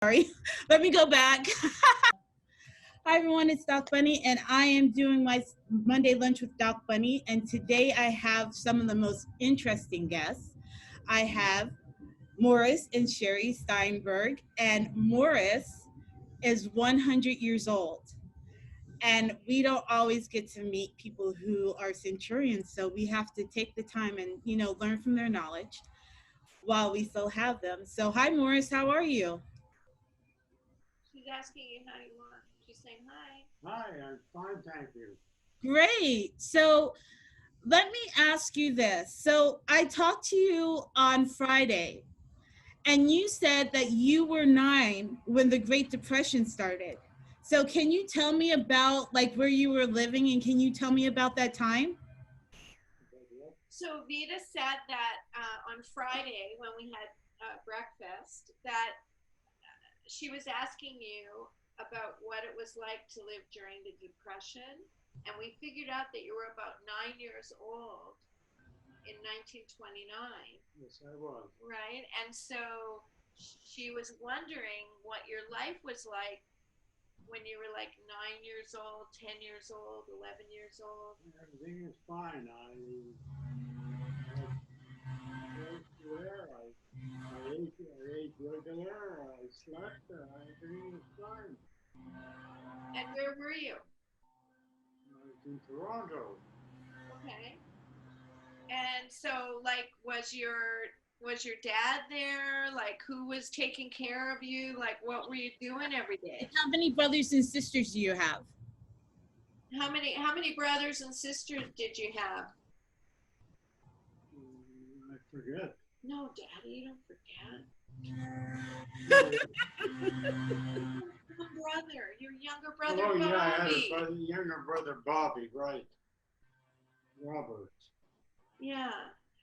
Sorry, let me go back. Hi everyone, it's Doc Bunny, and I am doing my Monday lunch with Doc Bunny. And today I have some of the most interesting guests. I have Morris and Cherie Steinberg, and Morris is 100 years old. And we don't always get to meet people who are centurions, so we have to take the time and learn from their knowledge while we still have them. So, hi Morris, how are you? She's asking you how you are. She's saying hi. Hi, I'm fine, thank you. Great. So let me ask you this. So I talked to you on Friday, and you said that you were 9 when the Great Depression started. So can you tell me about like where you were living, and can you tell me about that time? So Vita said that on Friday when we had breakfast that she was asking you about what it was like to live during the Depression, and we figured out that you were about 9 years old in 1929, Yes, I was. right? And so she was wondering what your life was like when you were like 9 years old, 10 years old, 11 years old. Everything is fine. I ate there. I ate regular. I slept. Everything was fine. And where were you? I was in Toronto. Okay. And so like was your dad there? Like who was taking care of you? Like what were you doing every And day? how many brothers and sisters do you have? How many brothers and sisters did you have? I forget. No, Daddy, you don't forget. Oh, One brother, your younger brother oh yeah, I had a Bobby. brother, younger brother, Bobby, right? Robert. Yeah.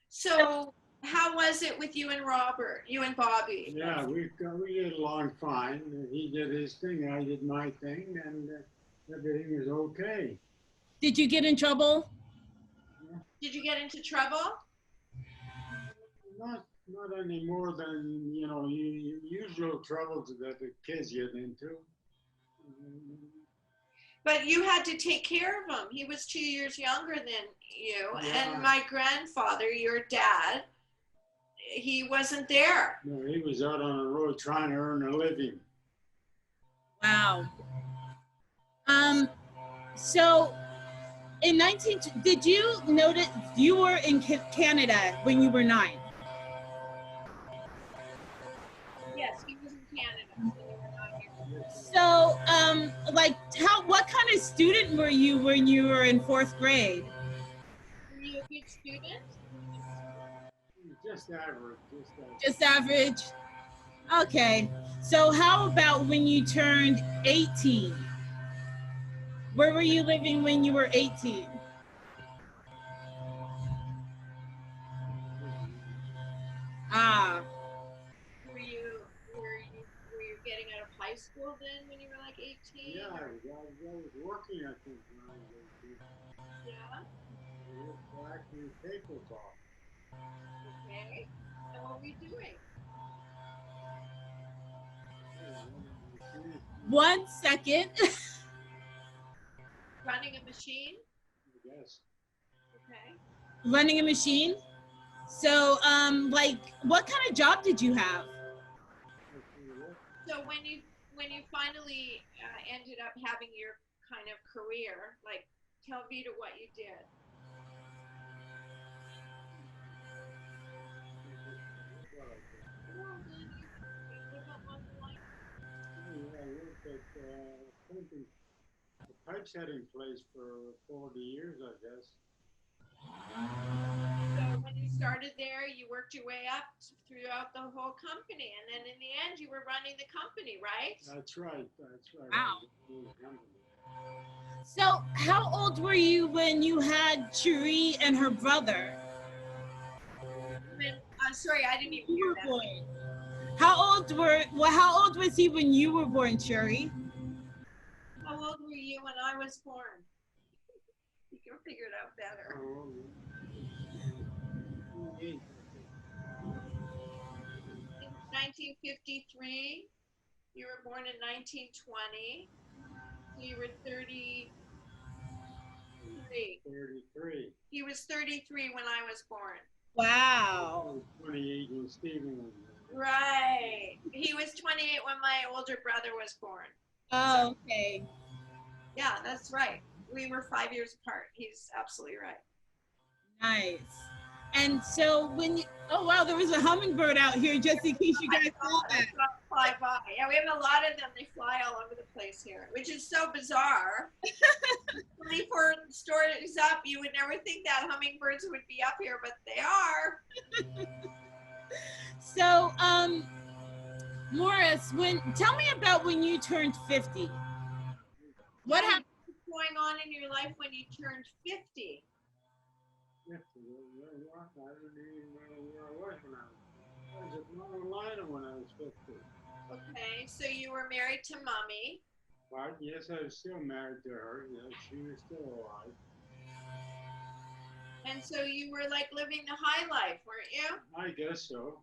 So how was it with you and Robert? You and Bobby? Yeah, we get along fine. He did his thing, I did my thing, and everything was okay. Did you get in trouble? Yeah. Did you get into trouble? Not any more than usual troubles that the kids get into. But you had to take care of him. He was 2 years younger than you. And Yeah, my grandfather, your dad, he wasn't there. no, he was out on the road trying to earn a living. Wow. Um. So in 19, did you notice you were in Canada when you were 9? Yes, he was in Canada when you were 9 years old. Yes, So, like, what kind of student were you when you were in 4th grade? Were you a good student? just average, just average. Just average. Okay. So, how about when you turned 18? Where were you living when you were 18? Ah, Were you getting out of high school then when you were like Yeah, 18 I or was, I was, I was working, I think, when I was 18. yeah? I was actually tabletop. Okay. And what were you doing? one second. Running a machine? I guess. Okay. Running a machine. So, like, what kind of job did you have? So when you finally ended up having your kind of career, like tell Vita what you did. Come on, Danny. What about Mom Light? I worked at pumping, a pipe setting place for 40 years, I guess. So when you started there, you worked your way up throughout the whole company, and then in the end, you were running the company, right? That's right. That's right. I Wow. was in the company. So, how old were you when you had Cherie and her brother? When sorry, I didn't even You hear were that. born. How old was he when you were born, Cherie? How old were you when I was born? You can figure it out better. Oh, 28, I think. In 1953, born in 1920. So you were 33. 33. He was 33 when I was born. Wow. 28 when Stephen was born. Right. He was 28 when my older brother was born. Oh, okay. Yeah, that's right. We were 5 years apart. He's absolutely right. Nice. And so when you, oh wow, there was a hummingbird out here just in case you guys saw I that. saw it fly by. Yeah, we have a lot of them. They fly all over the place here, which is so bizarre. 24 stories up, you would never think that hummingbirds would be up here, but they are. So, Morris, tell me about when you turned 50. What happened? What's going on in your life when you turned 50? 50. I don't even know where I was when I was at Mount Lina when I was 50. Okay, so you were married to Mommy. But yes, I was still married to her. Yeah, she was still alive. And so you were like living the high life, weren't you? I guess so.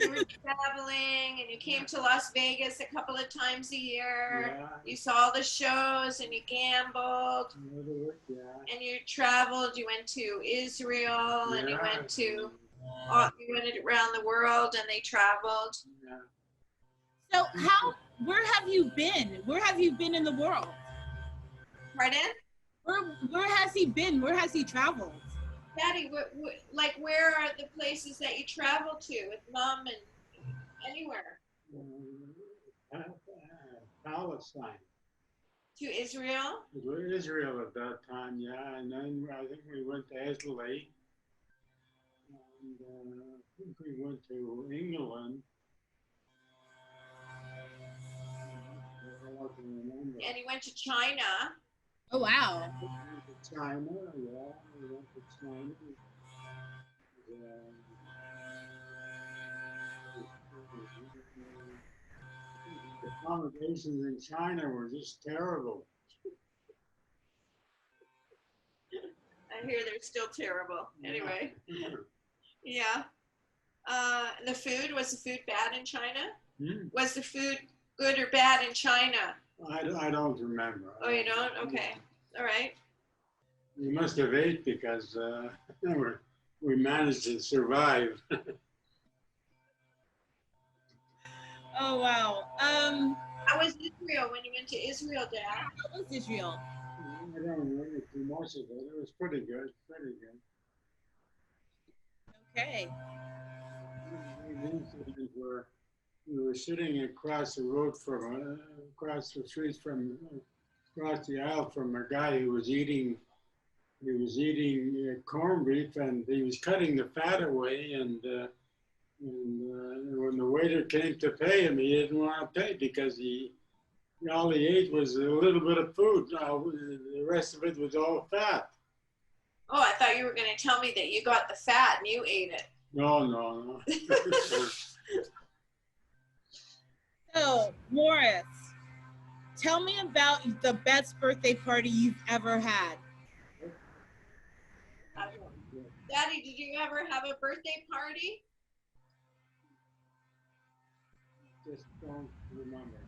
You were traveling and you came to Las Vegas a couple of times a year. Yeah. You saw the shows and you gambled Yeah. and you traveled. You went to Israel and you went to you went around the world and they traveled. Yeah. So where have you been? Where have you been in the world? Pardon? Where has he been? Where has he traveled? Daddy, where are the places that you travel to with Mom and anywhere? Palestine. To Israel? Israel at that time, yeah. And then I think we went to Italy. And I think we went to England. And he went to China. Oh wow. We went to China, yeah. We went to China. The accommodations in China were just terrible. I hear they're still terrible. Anyway, yeah. The food, was the food bad in China? Was the food good or bad in China? I don't remember. Oh, you don't? Okay. All right. We must have ate because we managed to survive. Oh wow. How was Israel when you went to Israel, Dad? How was Israel? I don't remember too much of it. It was pretty good, pretty good. Okay. An incident where we were sitting across the road from, across the street from, across the aisle from a guy who was eating. He was eating corned beef, and he was cutting the fat away. And when the waiter came to pay him, he didn't want to pay because all he ate was a little bit of food. The rest of it was all fat. Oh, I thought you were going to tell me that you got the fat and you ate it. No. So, Morris, tell me about the best birthday party you've ever had. Daddy, did you ever have a birthday party? Just don't remember.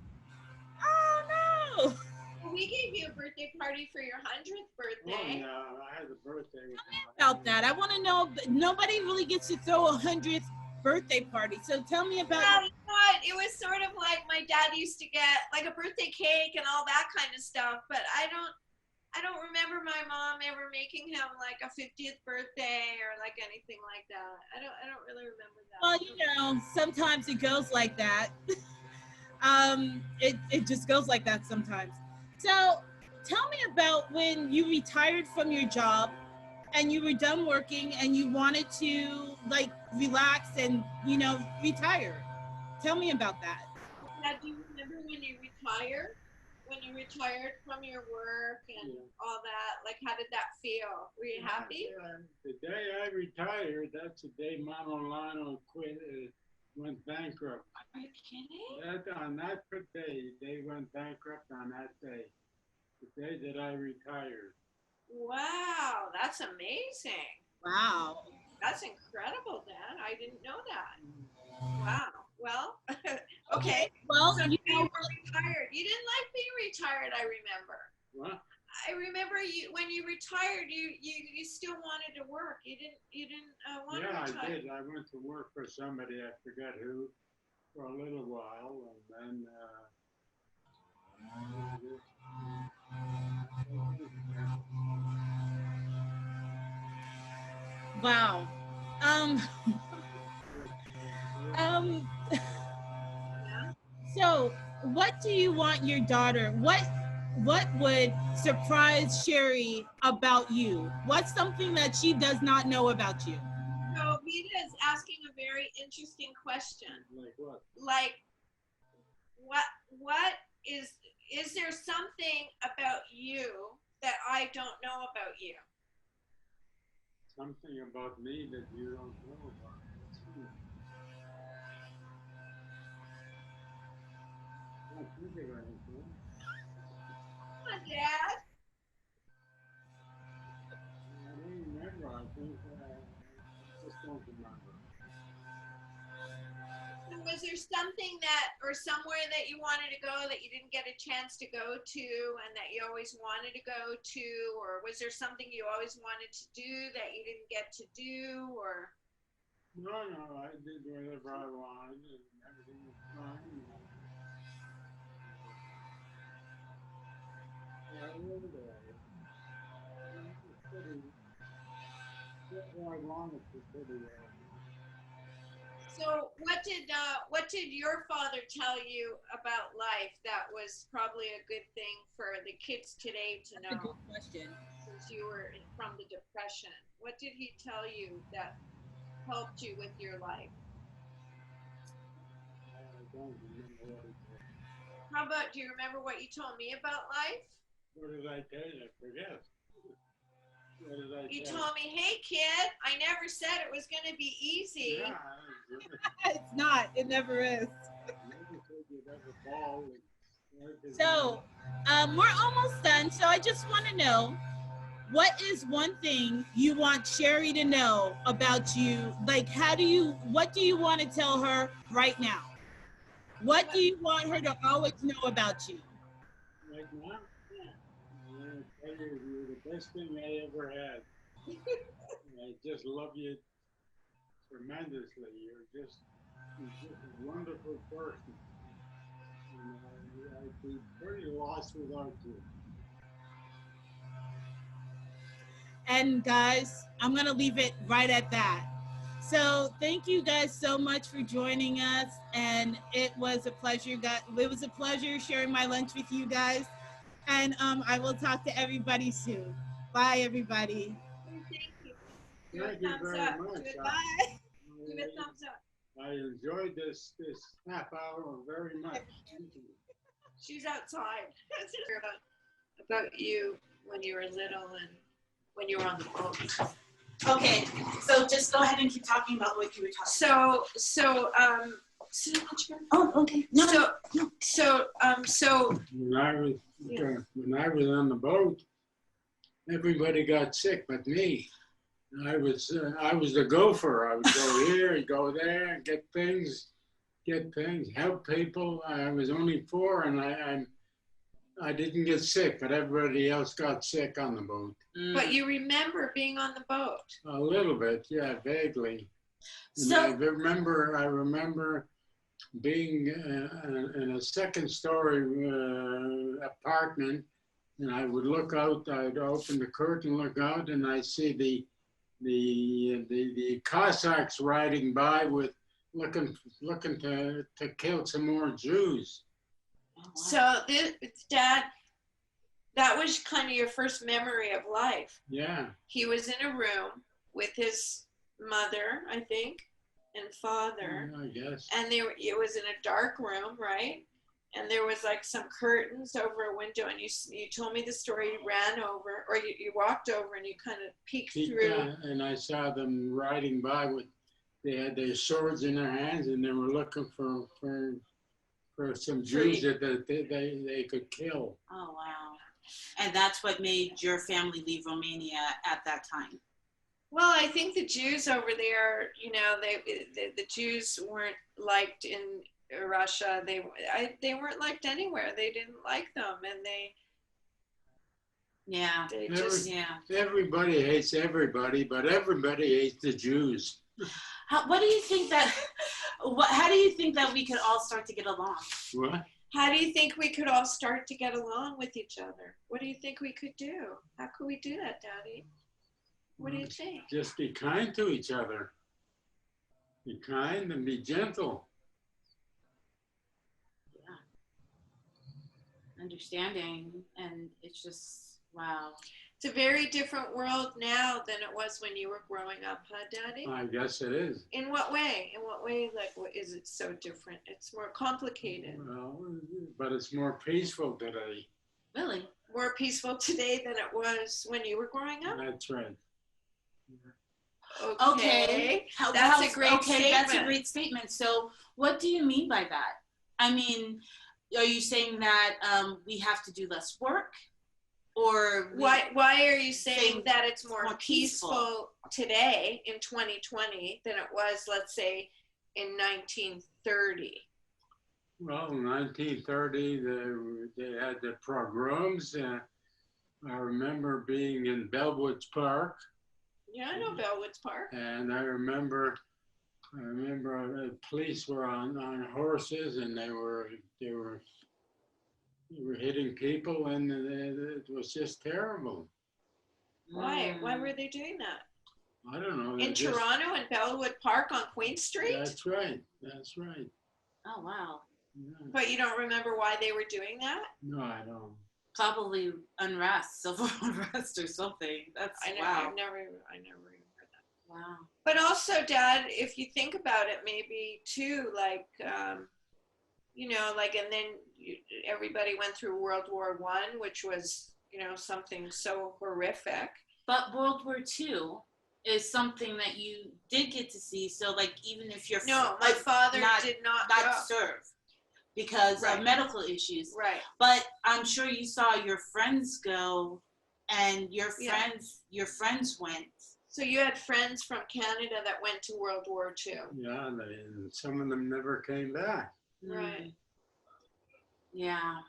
Oh no! Well, we gave you a birthday party for your 100th birthday. Oh, yeah, I had a birthday. About that, I want to know. Nobody really gets to throw a 100th birthday party, so tell me about. Yeah, you know what? It was sort of like my dad used to get like a birthday cake and all that kind of stuff, but I don't remember my mom ever making him like a 50th birthday or like anything like that. I don't really remember that. Well, you know, sometimes it goes like that. It just goes like that sometimes. So, tell me about when you retired from your job and you were done working and you wanted to like relax and, you know, retire. Tell me about that. Now, do you remember when you retired? When you retired from your work and all that? Like, how did that feel? Were you happy? The day I retired, that's the day Mama Lano quit, went bankrupt. Are you kidding? On that day, they went bankrupt on that day. The day that I retired. Wow, that's amazing. Wow. That's incredible, Dad. I didn't know that. Wow. Well, okay. Well, So you you know, were retired, I remember. What? I remember you when you retired. You still wanted to work. You didn't want to retire. Yeah, I did. I went to work for somebody, I forget who, for a little while, and then Wow. Um, um, Yeah. so what do you want your daughter, what would surprise Cherie about you? What's something that she does not know about you? So Vita is asking a very interesting question. like what? Like, what is there something about you that I don't know about you? Something about me that you don't know about. I can't think of anything. Come on, Dad. I don't remember. I think I just don't remember. So was there something that, or somewhere that you wanted to go that you didn't get a chance to go to and that you always wanted to go to? Or was there something you always wanted to do that you didn't get to do? Or No, I did whatever I wanted, and everything was fine. I lived there. It's pretty, what I wanted to pretty well. so what did your father tell you about life that was probably a good thing for the kids today to That's a know? good question. Since you were from the Depression, what did he tell you that helped you with your life? I don't remember what he told me. How about, do you remember what you told me about life? What did I tell you? I forget. What did I You tell told me, hey kid, I never said it was going to be easy. Yeah, It's not. It never is. I never said you'd have a ball. So, we're almost done. So I just want to know, what is one thing you want Cherie to know about you? Like, what do you want to tell her right now? What do you want her to always know about you? Right now, Yeah. I want to tell you you're the best thing I ever had. I just love you tremendously. You're just a wonderful person. And I'd be pretty lost without you. And guys, I'm going to leave it right at that. So thank you guys so much for joining us. And it was a pleasure. It was a pleasure sharing my lunch with you guys. And I will talk to everybody soon. Bye, everybody. Thank you. Do Thank a you thumbs very up. much. Do Bye. a thumbs up. I enjoyed this half hour very much. Thank you. She's outside. about you when you were little and when you were on the boat. Okay, so just go ahead and keep talking about what you were talking about. Oh, okay. When I was on the boat, everybody got sick but me. I was the gopher. I would go here, go there, get things, help people. I was only 4, and I didn't get sick, but everybody else got sick on the boat. But you remember being on the boat? A little bit, yeah, vaguely. And So I remember being in a second-story apartment, and I would look out. I'd open the curtain, look out, and I see the Cossacks riding by with looking to kill some more Jews. Oh, wow. So Dad, that was kind of your first memory of life. Yeah. He was in a room with his mother, I think, and father. Yeah, I guess. And it was in a dark room, right? And there was like some curtains over a window, and you told me the story. You ran over, or you walked over, and you kind of peeked through. And I saw them riding by they had their swords in their hands, and they were looking for some Jews that they could kill. Oh, wow. And that's what made your family leave Romania at that time. Well, I think the Jews over there, the Jews weren't liked in Russia, they weren't liked anywhere. They didn't like them, and Yeah. they just Yeah. Everybody hates everybody, but everybody hates the Jews. What do you think that? How do you think that we could all start to get along? What? How do you think we could all start to get along with each other? What do you think we could do? How could we do that, Daddy? What do you think? Just be kind to each other. Be kind and be gentle. Yeah. Understanding, and it's just wow. It's a very different world now than it was when you were growing up, huh, Daddy? I guess it is. In what way? In what way, like, what is it so different? It's more complicated. Well, but it's more peaceful today. Really? More peaceful today than it was when you were growing up? That's right. Okay. That's a great statement. That's a great statement. So what do you mean by that? I mean, are you saying that we have to do less work? Or why are you saying that it's more peaceful today in 2020 than it was, let's say, in 1930? Well, in 1930, they had the pogroms. I remember being in Bellwoods Park. Yeah, I know Bellwoods Park. And I remember the police were on horses, and they were hitting people, and it was just terrible. Why? Why were they doing that? I don't know. In Toronto, in Bellwood Park on Queen Street? That's right. That's right. Oh, wow. Yeah. But you don't remember why they were doing that? No, I don't. Probably unrest, civil unrest or something. That's wow. I never even heard that. Wow. But also, Dad, if you think about it, maybe too, like, you know, like, and then everybody went through World War I, which was, you know, something so horrific. But World War II is something that you did get to see. So, like, even if you're my father did not serve because of medical issues. Right. But I'm sure you saw your friends go, and your friends went. So you had friends from Canada that went to World War II. Yeah, and some of them never came back. Right. Yeah.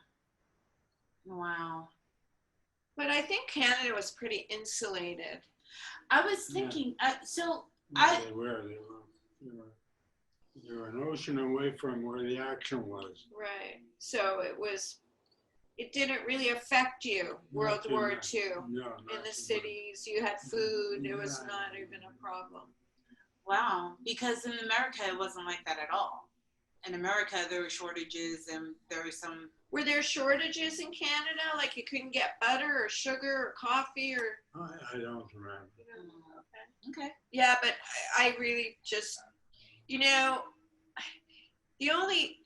Wow. But I think Canada was pretty insulated. I was thinking, They were an ocean away from where the action was. Right. So it didn't really affect you, World War II. No, in the cities, you had food. It was not even a problem. Wow. Because in America, it wasn't like that at all. In America, there were shortages, and there was some... Were there shortages in Canada? Like you couldn't get butter or sugar or coffee or... I don't remember. Okay. Yeah, but I really just, you know, the only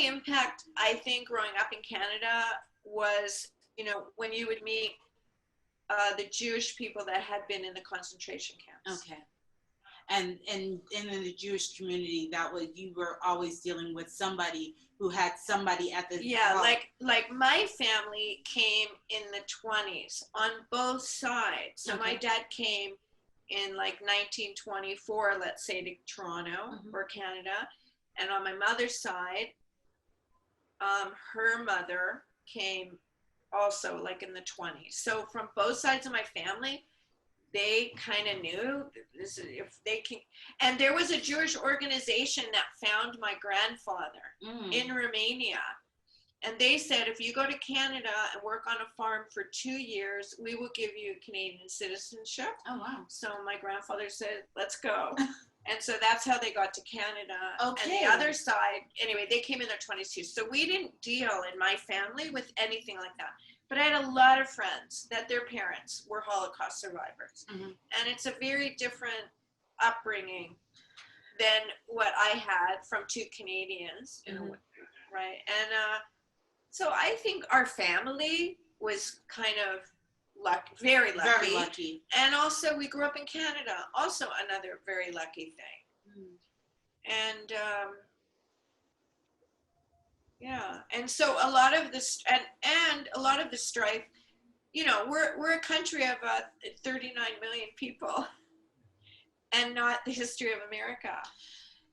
impact I think growing up in Canada was, you know, when you would meet the Jewish people that had been in the concentration camps. Okay. And in the Jewish community, that was, you were always dealing with somebody who had somebody at the... Yeah, like my family came in the 20s on both sides. So my dad came in like 1924, let's say, to Toronto or Canada. And on my mother's side, her mother came also like in the 20s. So from both sides of my family, they kind of knew this, if they can. And there was a Jewish organization that found my grandfather in Romania. And they said, if you go to Canada and work on a farm for 2 years, we will give you Canadian citizenship. Oh, wow. So my grandfather said, let's go. And so that's how they got to Canada. Okay. And the other side, anyway, they came in their 20s too. So we didn't deal in my family with anything like that. But I had a lot of friends that their parents were Holocaust survivors. And it's a very different upbringing than what I had from two Canadians, right? And so I think our family was kind of very lucky. Very lucky. And also we grew up in Canada, also another very lucky thing. And yeah, and so a lot of this, and a lot of the strife, you know, we're a country of 39 million people, and not the history of America.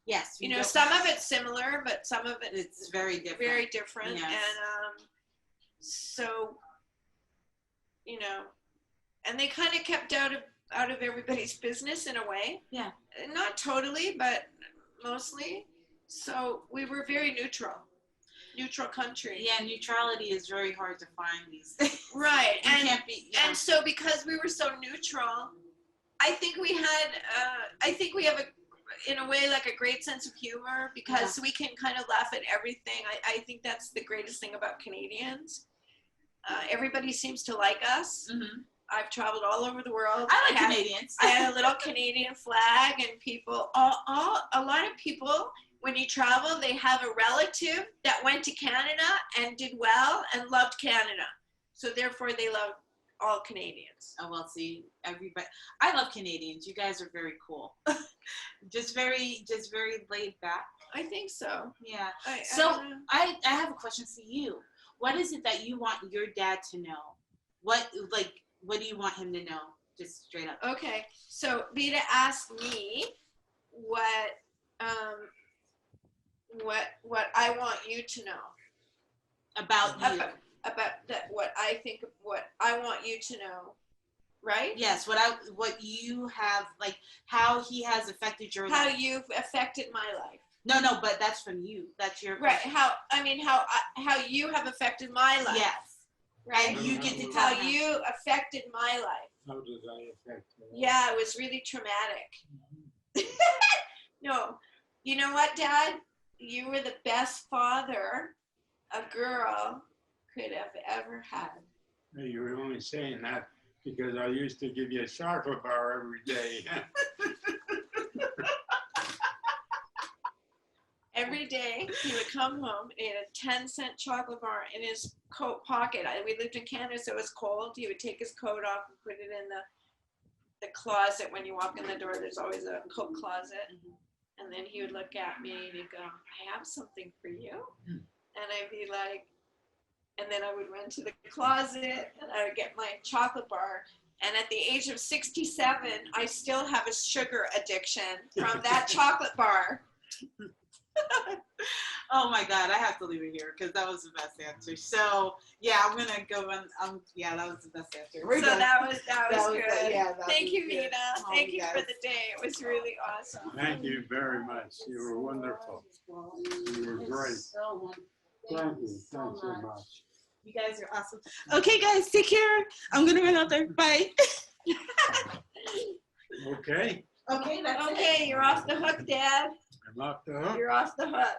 Yes. You know, some of it's similar, but some of it's very different. Very different. Yes. And so, you know, and they kind of kept out of everybody's business in a way. Yeah. Not totally, but mostly. So we were very neutral country. Yeah, neutrality is very hard to find these days. Right. You can't be. Yeah. And so because we were so neutral, I think we have in a way, like a great sense of humor, because we can kind of laugh at everything. I think that's the greatest thing about Canadians. Everybody seems to like us. Mm-hmm. I've traveled all over the world. I like Canadians. I had a little Canadian flag, and people, a lot of people, when you travel, they have a relative that went to Canada and did well and loved Canada. So therefore, they love all Canadians. Oh, well, see, everybody. I love Canadians. You guys are very cool. just very laid back. I think so. Yeah. I have a question for you. What is it that you want your dad to know? What do you want him to know? Just straight up. Okay. So Vita asked me what I want you to know about you. What I think, what I want you to know, right? Yes, what you have, like, how he has affected your life. How you've affected my life. No, but that's from you. That's your right. Question. How you have affected my life. Yes. Right. And you get to tell how you affected my life. How does that affect you? Yeah, it was really traumatic. No, you know what, Dad? You were the best father a girl could have ever had. You were only saying that because I used to give you a chocolate bar every day. Every day he would come home and he had a 10-cent chocolate bar in his coat pocket. We lived in Canada, so it was cold. He would take his coat off and put it in the closet. When you walk in the door, there's always a coat closet. And then he would look at me and he'd go, I have something for you. And I'd be like, and then I would run to the closet and I would get my chocolate bar. And at the age of 67, I still have a sugar addiction from that chocolate bar. Oh my God, I have to leave it here because that was the best answer. So yeah, I'm gonna go on. Yeah, that was the best answer. That was good. Yeah, Thank you, Vita. Thank you for the day. It was really awesome. Thank you very much. You were wonderful. You were great. Thank you. Thanks so much. You guys are awesome. Okay, guys, take care. I'm gonna run out there. Bye. Okay. Okay, that's okay. You're off the hook, Dad. I'm off the hook. You're off the hook.